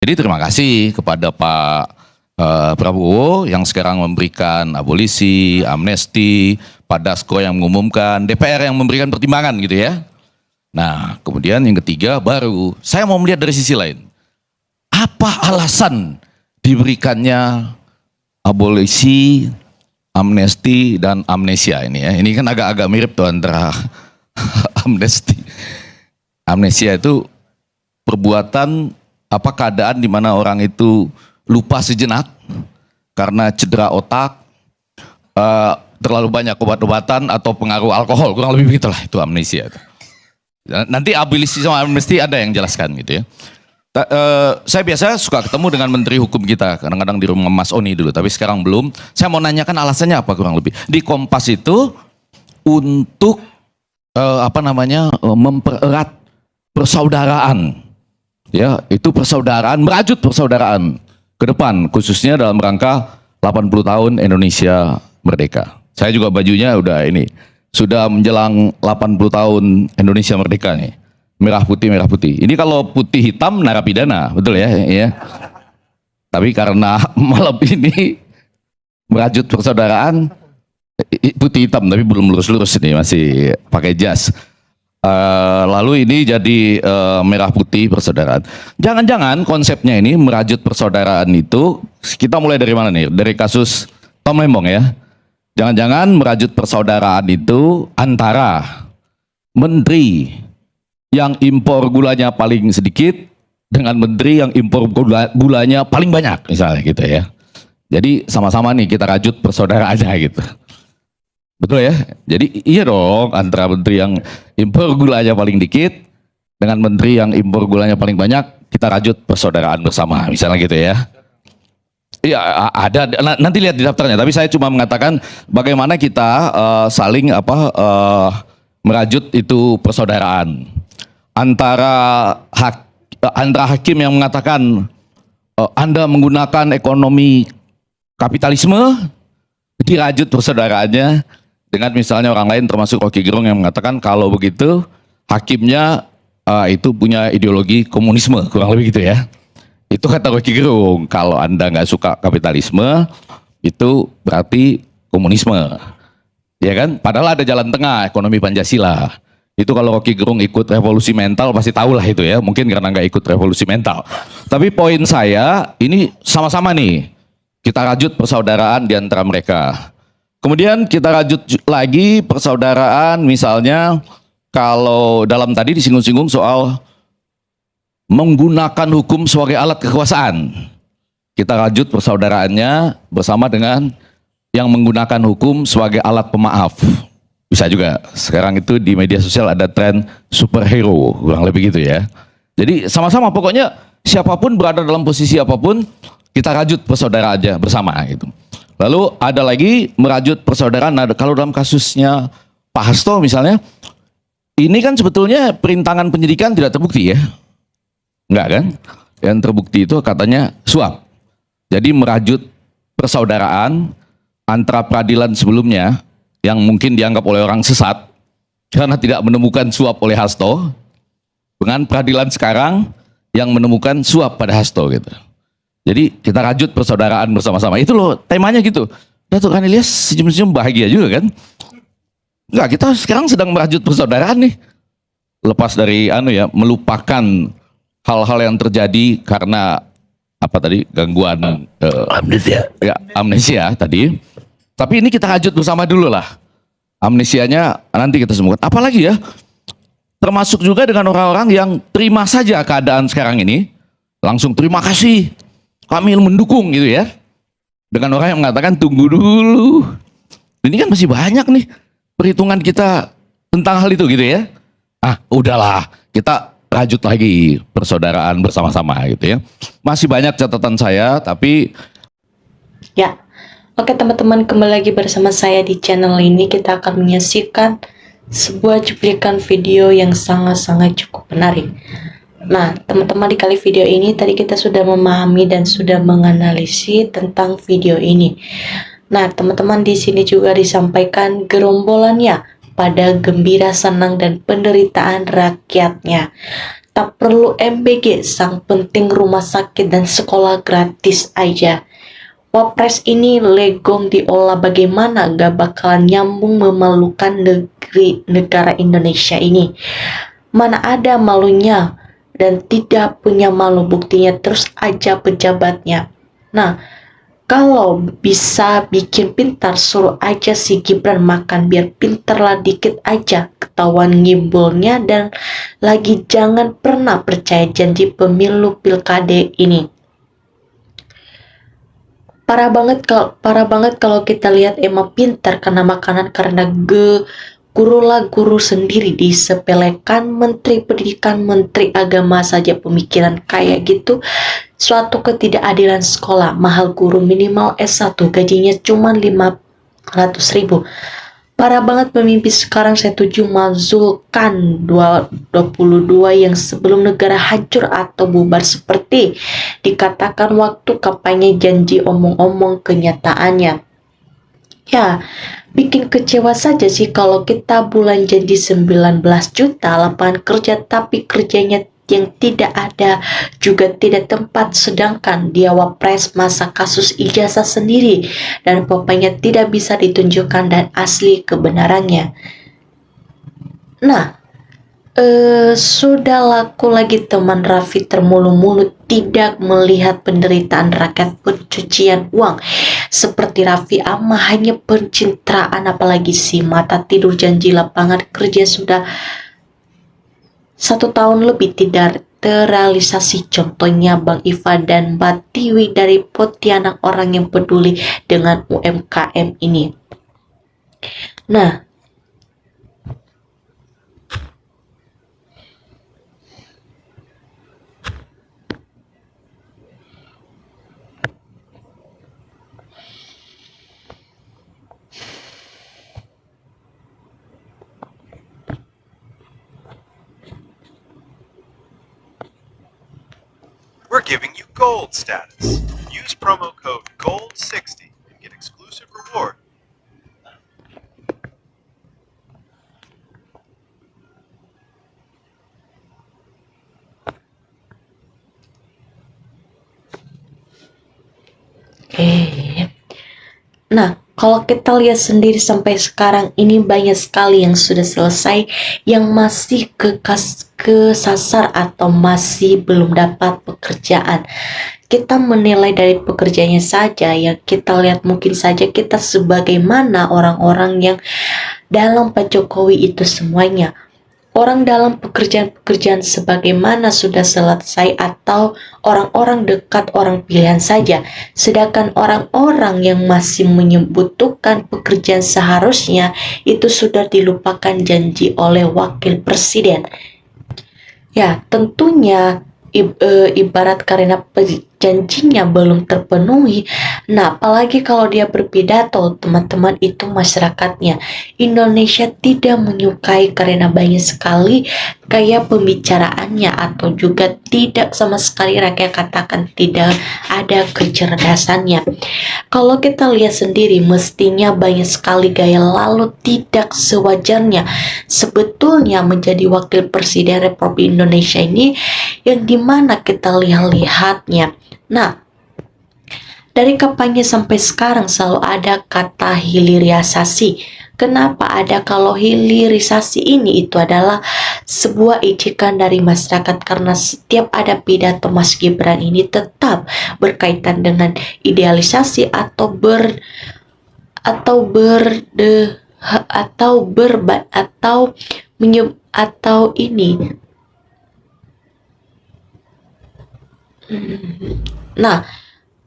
Jadi terima kasih kepada Pak Prabowo yang sekarang memberikan abolisi, amnesti, Pak Dasko yang mengumumkan, DPR yang memberikan pertimbangan gitu ya. Nah, kemudian yang ketiga baru saya mau melihat dari sisi lain. Apa alasan diberikannya abolisi, amnesti dan amnesia ini ya? Ini kan agak-agak mirip tuh antara amnesti. Amnesia itu perbuatan apa keadaan di mana orang itu lupa sejenak karena cedera otak, terlalu banyak obat-obatan atau pengaruh alkohol, kurang lebih begitulah itu amnesia. Nanti abolisi sama amnesti ada yang jelaskan gitu ya. Saya biasa suka ketemu dengan Menteri Hukum kita, kadang-kadang di rumah Mas Oni dulu, tapi sekarang belum. Saya mau nanyakan alasannya apa kurang lebih. Di Kompas itu untuk mempererat persaudaraan. Ya, itu persaudaraan, merajut persaudaraan ke depan, khususnya dalam rangka 80 tahun Indonesia merdeka. Saya juga bajunya udah ini, sudah menjelang 80 tahun Indonesia merdeka nih. Merah putih, merah putih. Ini kalau putih hitam narapidana, betul ya? Ya. Tapi karena malam ini merajut persaudaraan, putih hitam tapi belum lurus-lurus ini, masih pakai jas. Lalu ini jadi merah putih persaudaraan. Jangan-jangan konsepnya ini merajut persaudaraan itu, kita mulai dari mana nih? Dari kasus Tom Lembong ya. Jangan-jangan merajut persaudaraan itu antara menteri yang impor gulanya paling sedikit dengan menteri yang impor gulanya paling banyak misalnya gitu ya. Jadi sama-sama nih kita rajut persaudaraannya gitu. Betul ya? Jadi iya dong, antara menteri yang impor gulanya paling dikit dengan menteri yang impor gulanya paling banyak, kita rajut persaudaraan bersama, misalnya gitu ya. Iya ada, nanti lihat di daftarnya. Tapi saya cuma mengatakan bagaimana kita saling merajut itu persaudaraan antara hakim yang mengatakan Anda menggunakan ekonomi kapitalisme, dirajut persaudaraannya dengan misalnya orang lain termasuk Rocky Gerung yang mengatakan kalau begitu hakimnya itu punya ideologi komunisme, kurang lebih gitu ya. Itu kata Rocky Gerung, kalau Anda nggak suka kapitalisme itu berarti komunisme, ya kan? Padahal ada jalan tengah, ekonomi Pancasila. Itu kalau Rocky Gerung ikut revolusi mental pasti tahu lah itu ya, mungkin karena nggak ikut revolusi mental. Tapi poin saya ini sama-sama nih, kita rajut persaudaraan di antara mereka. Kemudian kita rajut lagi persaudaraan misalnya kalau dalam tadi disinggung-singgung soal menggunakan hukum sebagai alat kekuasaan. Kita rajut persaudaraannya bersama dengan yang menggunakan hukum sebagai alat pemaaf. Bisa juga. Sekarang itu di media sosial ada tren superhero, kurang lebih gitu ya. Jadi sama-sama pokoknya siapapun berada dalam posisi apapun kita rajut persaudaraannya bersama gitu. Lalu ada lagi merajut persaudaraan. Nah, kalau dalam kasusnya Pak Hasto misalnya, ini kan sebetulnya perintangan penyidikan tidak terbukti ya. Enggak kan? Yang terbukti itu katanya suap. Jadi merajut persaudaraan antara peradilan sebelumnya yang mungkin dianggap oleh orang sesat karena tidak menemukan suap oleh Hasto dengan peradilan sekarang yang menemukan suap pada Hasto gitu. Jadi kita rajut persaudaraan bersama-sama. Itu loh temanya gitu. Datuk Ilyas senyum-senyum bahagia juga kan? Enggak, kita sekarang sedang merajut persaudaraan nih. Lepas dari melupakan hal-hal yang terjadi karena apa tadi gangguan amnesia tadi. Tapi ini kita rajut bersama dulu lah. Amnesianya nanti kita sembuhkan. Apalagi ya? Termasuk juga dengan orang-orang yang terima saja keadaan sekarang ini, langsung terima kasih. Kami mendukung gitu ya. Dengan orang yang mengatakan tunggu dulu. Ini kan masih banyak nih perhitungan kita tentang hal itu gitu ya. Udahlah, kita rajut lagi persaudaraan bersama-sama gitu ya. Masih banyak catatan saya, tapi ya. Oke teman-teman, kembali lagi bersama saya di channel ini. Kita akan menyaksikan sebuah cuplikan video yang sangat-sangat cukup menarik. Nah, teman-teman, di kali video ini tadi kita sudah memahami dan sudah menganalisis tentang video ini. Nah, teman-teman, di sini juga disampaikan gerombolannya pada gembira, senang, dan penderitaan rakyatnya. tak perlu MBG, sang penting rumah sakit dan sekolah gratis aja. Wapres ini legong diolah bagaimana gak bakalan nyambung memalukan negara Indonesia ini. Mana ada malunya dan tidak punya malu, buktinya terus aja pejabatnya. Nah, kalau bisa bikin pintar, suruh aja si Gibran makan biar pintar lah dikit aja, ketahuan ngibulnya. Dan lagi jangan pernah percaya janji pemilu pilkade ini. Parah banget kalau kita lihat emang pintar karena makanan, karena guru sendiri disepelekan, menteri pendidikan, menteri agama saja pemikiran kayak gitu. Suatu ketidakadilan sekolah, mahal guru minimal S1, gajinya cuma 500.000. Parah banget pemimpin sekarang. Saya tuju Zulkan 22 yang sebelum negara hancur atau bubar seperti dikatakan waktu kampanye, janji omong-omong kenyataannya. Ya, bikin kecewa saja sih kalau kita bulan janji 19 juta lapangan kerja tapi kerjanya yang tidak ada juga tidak tempat, sedangkan dia wapres masa kasus ijazah sendiri dan pokoknya tidak bisa ditunjukkan dan asli kebenarannya. Nah, sudah laku lagi teman Raffi termulu-mulu tidak melihat penderitaan rakyat pencucian uang seperti Raffi Ahmad, hanya pencitraan, apalagi si mata tidur janji lapangan kerja sudah 1 tahun lebih tidak terrealisasi. Contohnya Bang Iva dan Mbak Tiwi dari Pontianak, orang yang peduli dengan UMKM ini. Nah, we're giving you gold status. Use promo code GOLD60 and get exclusive reward. Nah, kalau kita lihat sendiri sampai sekarang ini banyak sekali yang sudah selesai, yang masih kesasar atau masih belum dapat pekerjaan. Kita menilai dari pekerjaannya saja, ya kita lihat mungkin saja kita sebagaimana orang-orang yang dalam Pak Jokowi itu semuanya. Orang dalam pekerjaan-pekerjaan sebagaimana sudah selesai atau orang-orang dekat orang pilihan saja. Sedangkan orang-orang yang masih membutuhkan pekerjaan seharusnya itu sudah dilupakan janji oleh wakil presiden. Ya, tentunya ibarat karena janjinya belum terpenuhi. Nah, apalagi kalau dia berpidato, teman-teman, itu masyarakatnya Indonesia tidak menyukai karena banyak sekali gaya pembicaraannya, atau juga tidak sama sekali rakyat katakan tidak ada kecerdasannya. Kalau kita lihat sendiri mestinya banyak sekali gaya lalu tidak sewajarnya sebetulnya menjadi wakil presiden Republik Indonesia ini, yang dimana kita lihatnya. Nah, dari kampanye sampai sekarang selalu ada kata hilirisasi. Kenapa ada? Kalau hilirisasi ini itu adalah sebuah ejekan dari masyarakat, karena setiap ada pidato Mas Gibran ini tetap berkaitan dengan idealisasi atau ini. Nah,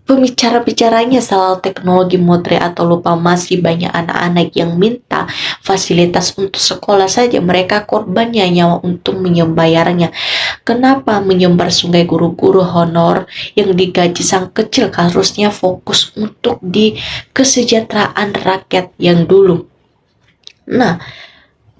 pembicara-bicaranya soal teknologi modern atau lupa masih banyak anak-anak yang minta fasilitas untuk sekolah saja mereka korbannya nyawa untuk membayarnya. Kenapa menyembar sungai guru-guru honor yang digaji sang kecil, harusnya fokus untuk di kesejahteraan rakyat yang dulu. Nah,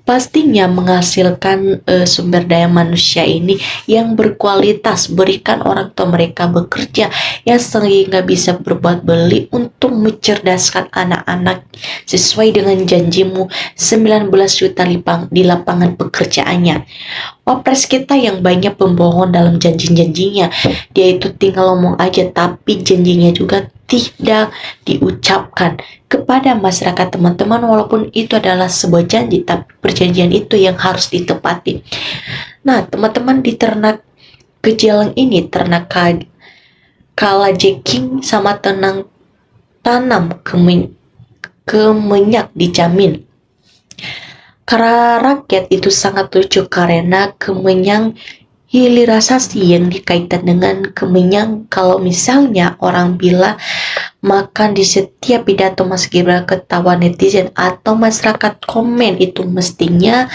pastinya menghasilkan sumber daya manusia ini yang berkualitas, berikan orang tua mereka bekerja yang sehingga bisa berbuat beli untuk mencerdaskan anak-anak sesuai dengan janjimu 19 juta di lapangan pekerjaannya. Wapres kita yang banyak pembohong dalam janji-janjinya, dia itu tinggal ngomong aja tapi janjinya juga tidak diucapkan kepada masyarakat teman-teman, walaupun itu adalah sebuah janji tapi perjanjian itu yang harus ditepati. Nah teman-teman, di ternak kejalang ini, ternak kalajengking sama tanam kemenyak dijamin. Karena rakyat itu sangat lucu karena kemenyan hilirisasi yang dikaitkan dengan kemenyan. Kalau misalnya orang bilang makan di setiap pidato Mas Gibran, ketawa netizen atau masyarakat komen itu mestinya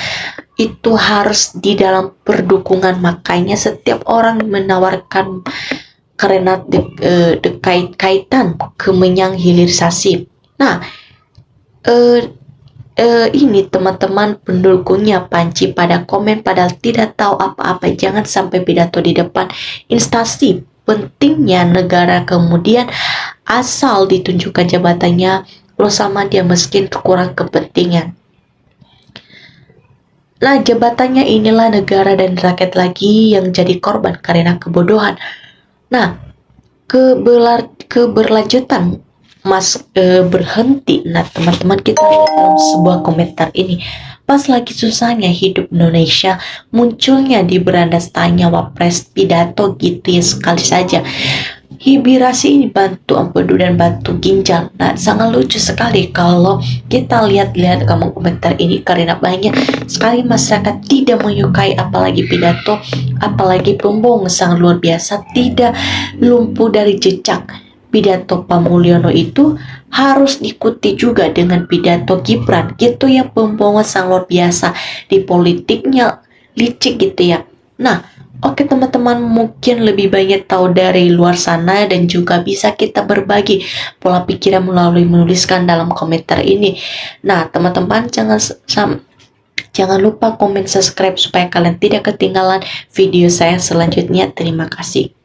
itu harus di dalam perdukungan. Makanya setiap orang menawarkan karena kaitan kemenyan hilirisasi. Nah ini teman-teman, pendukungnya Panci pada komen padahal tidak tahu apa-apa. Jangan sampai pidato di depan instansi pentingnya negara kemudian asal ditunjukkan jabatannya lo sama dia miskin kurang kepentingan. Nah jabatannya inilah negara dan rakyat lagi yang jadi korban karena kebodohan. Nah keberlanjutan berhenti. Nah teman-teman, kita lihat dalam sebuah komentar ini, pas lagi susahnya hidup Indonesia, munculnya di beranda tanya wapres pidato gitu ya sekali saja. Hibirasi ini bantu empedu dan bantu ginjal. Nah sangat lucu sekali kalau kita lihat kamu komentar ini karena banyak sekali masyarakat tidak menyukai apalagi pidato, apalagi pembohong sangat luar biasa, tidak lumpuh dari jejak. Pidato Pak Mulyono itu harus diikuti juga dengan pidato Gibran gitu yang pembohongan sangat luar biasa, di politiknya licik gitu ya. Nah oke teman-teman, mungkin lebih banyak tahu dari luar sana dan juga bisa kita berbagi pola pikiran melalui menuliskan dalam komentar ini. Nah teman-teman, jangan lupa komen, subscribe supaya kalian tidak ketinggalan video saya selanjutnya. Terima kasih.